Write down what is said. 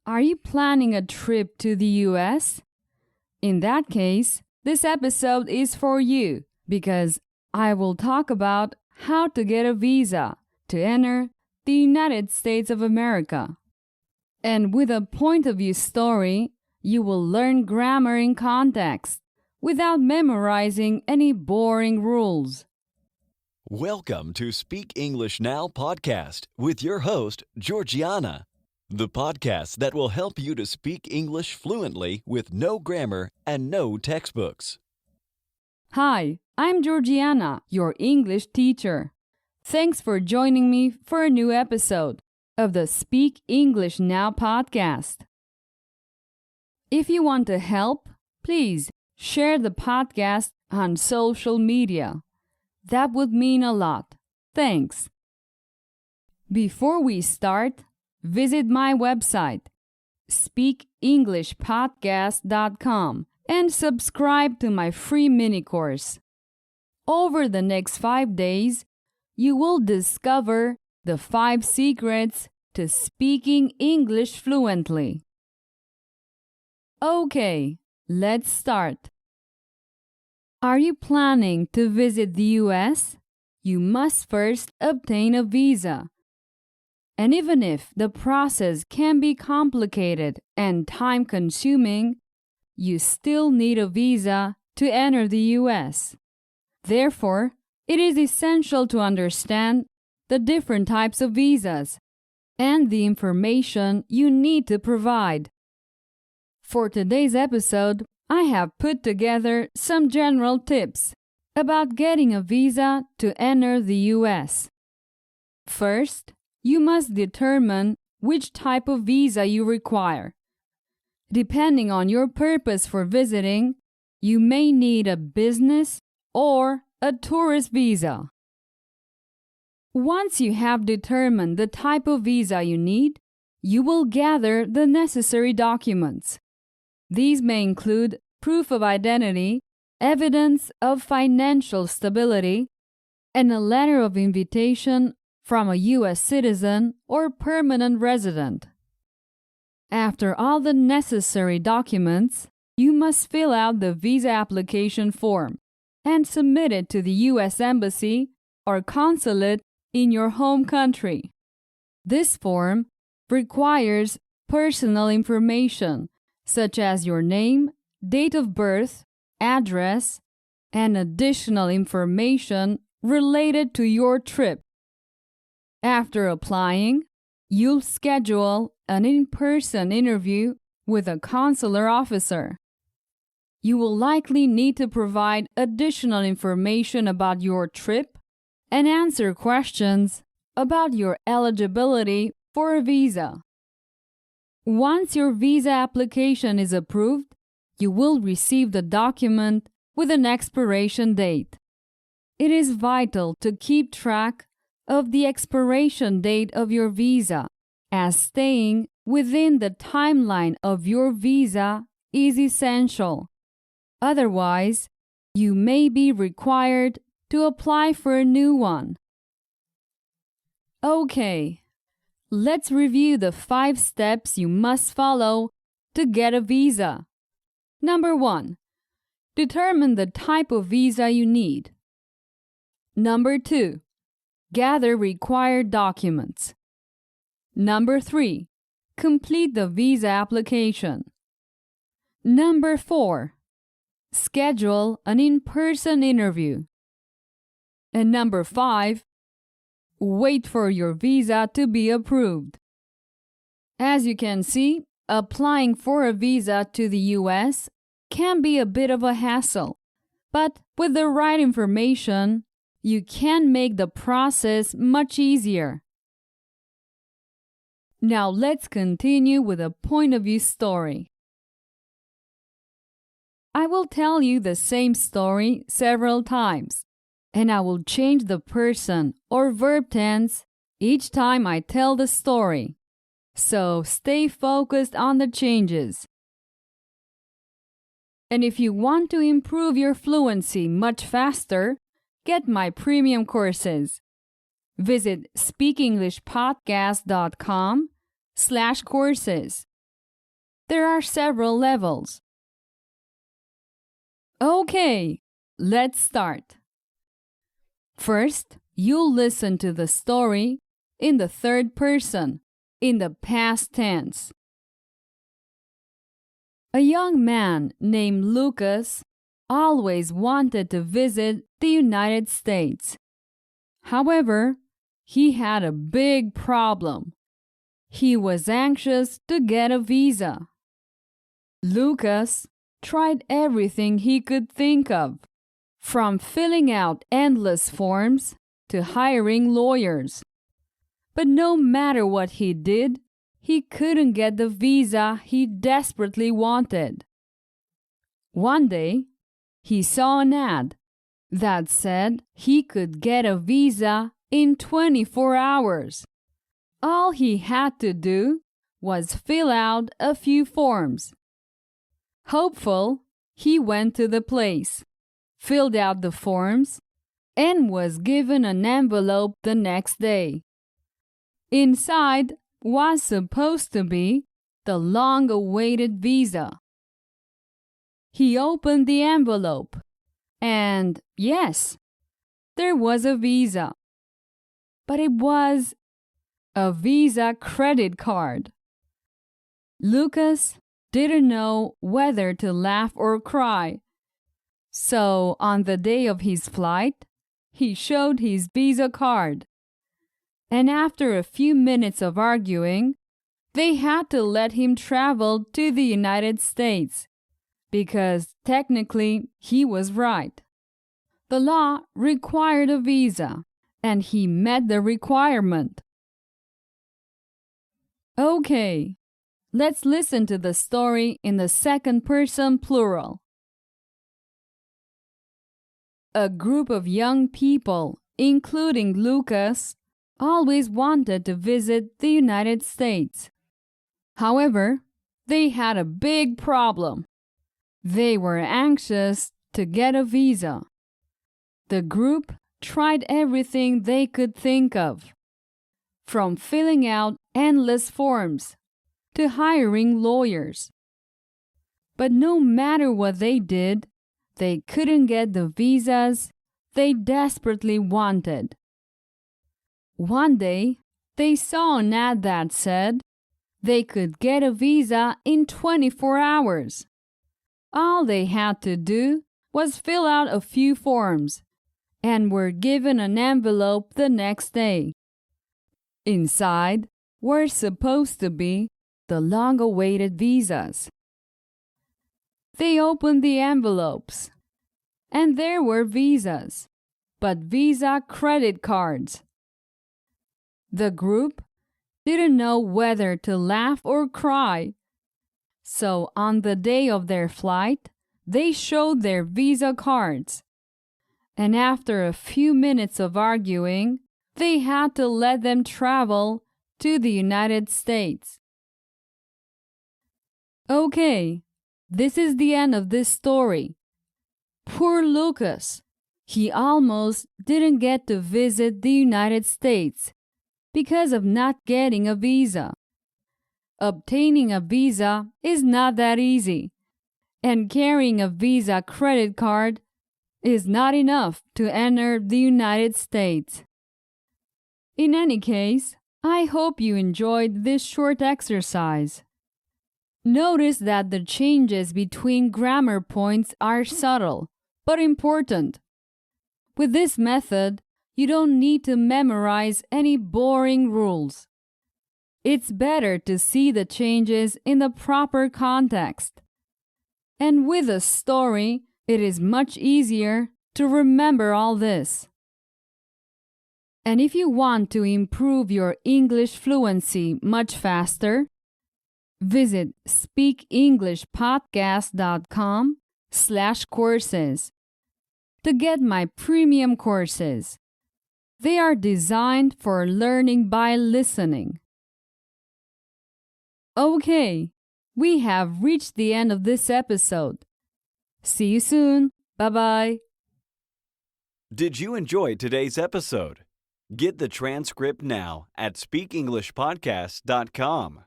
Are you planning a trip to the US? In that case, this episode is for you because I will talk about how to get a visa to enter the United States of America. And with a point of view story, you will learn grammar in context without memorizing any boring rules. Welcome to Speak English Now podcast with your host, Georgiana, the podcast that will help you to speak English fluently with no grammar and no textbooks. Hi, I'm Georgiana, your English teacher. Thanks for joining me for a new episode of the Speak English Now podcast. If you want to help, please share the podcast on social media. That would mean a lot. Thanks. Before we start, visit my website, speakenglishpodcast.com, and subscribe to my free mini course. Over the next 5 days, you will discover the 5 secrets to speaking English fluently. Okay, let's start. Are you planning to visit the US? You must first obtain a visa. And even if the process can be complicated and time-consuming, you still need a visa to enter the US. Therefore, it is essential to understand the different types of visas and the information you need to provide. For today's episode, I have put together some general tips about getting a visa to enter the US. First, you must determine which type of visa you require. Depending on your purpose for visiting, you may need a business or a tourist visa. Once you have determined the type of visa you need, you will gather the necessary documents. These may include proof of identity, evidence of financial stability, and a letter of invitation from a U.S. citizen or permanent resident. After all the necessary documents, you must fill out the visa application form and submit it to the U.S. Embassy or consulate in your home country. This form requires personal information such as your name, date of birth, address, and additional information related to your trip. After applying, you'll schedule an in-person interview with a consular officer. You will likely need to provide additional information about your trip and answer questions about your eligibility for a visa. Once your visa application is approved, you will receive the document with an expiration date. It is vital to keep track of the expiration date of your visa, as staying within the timeline of your visa is essential. Otherwise, you may be required to apply for a new one. Okay, let's review the 5 steps you must follow to get a visa. Number 1. Determine the type of visa you need. Number 2. Gather required documents. Number 3. Complete the visa application. Number 4. Schedule an in-person interview. And number 5. Wait for your visa to be approved. As you can see, applying for a visa to the US can be a bit of a hassle, but with the right information, you can make the process much easier. Now let's continue with a point of view story. I will tell you the same story several times, and I will change the person or verb tense each time I tell the story. So stay focused on the changes. And if you want to improve your fluency much faster, get my premium courses. Visit speakenglishpodcast.com/courses There are several levels. Okay, let's start. First, you'll listen to the story in the third person, in the past tense. A young man named Lucas always wanted to visit the United States. However, he had a big problem. He was anxious to get a visa. Lucas tried everything he could think of, from filling out endless forms to hiring lawyers. But no matter what he did, he couldn't get the visa he desperately wanted. One day, he saw an ad that said he could get a visa in 24 hours. All he had to do was fill out a few forms. Hopeful, he went to the place, filled out the forms, and was given an envelope the next day. Inside was supposed to be the long-awaited visa. He opened the envelope, and yes, there was a visa. But it was a Visa credit card. Lucas didn't know whether to laugh or cry. So on the day of his flight, he showed his Visa card. And after a few minutes of arguing, they had to let him travel to the United States, because technically he was right. The law required a visa, and he met the requirement. Okay, let's listen to the story in the second person plural. A group of young people, including Lucas, always wanted to visit the United States. However, they had a big problem. They were anxious to get a visa. The group tried everything they could think of, from filling out endless forms to hiring lawyers. But no matter what they did, they couldn't get the visas they desperately wanted. One day, they saw an ad that said they could get a visa in 24 hours. All they had to do was fill out a few forms and were given an envelope the next day. Inside were supposed to be the long-awaited visas. They opened the envelopes, and there were visas, but Visa credit cards. The group didn't know whether to laugh or cry, so on the day of their flight, they showed their Visa cards. And after a few minutes of arguing, they had to let them travel to the United States. Okay, this is the end of this story. Poor Lucas. He almost didn't get to visit the United States because of not getting a visa. Obtaining a visa is not that easy, and carrying a Visa credit card is not enough to enter the United States. In any case, I hope you enjoyed this short exercise. Notice that the changes between grammar points are subtle, but important. With this method, you don't need to memorize any boring rules. It's better to see the changes in the proper context. And with a story, it is much easier to remember all this. And if you want to improve your English fluency much faster, visit speakenglishpodcast.com/courses to get my premium courses. They are designed for learning by listening. Okay, we have reached the end of this episode. See you soon. Bye-bye. Did you enjoy today's episode? Get the transcript now at speakenglishpodcast.com.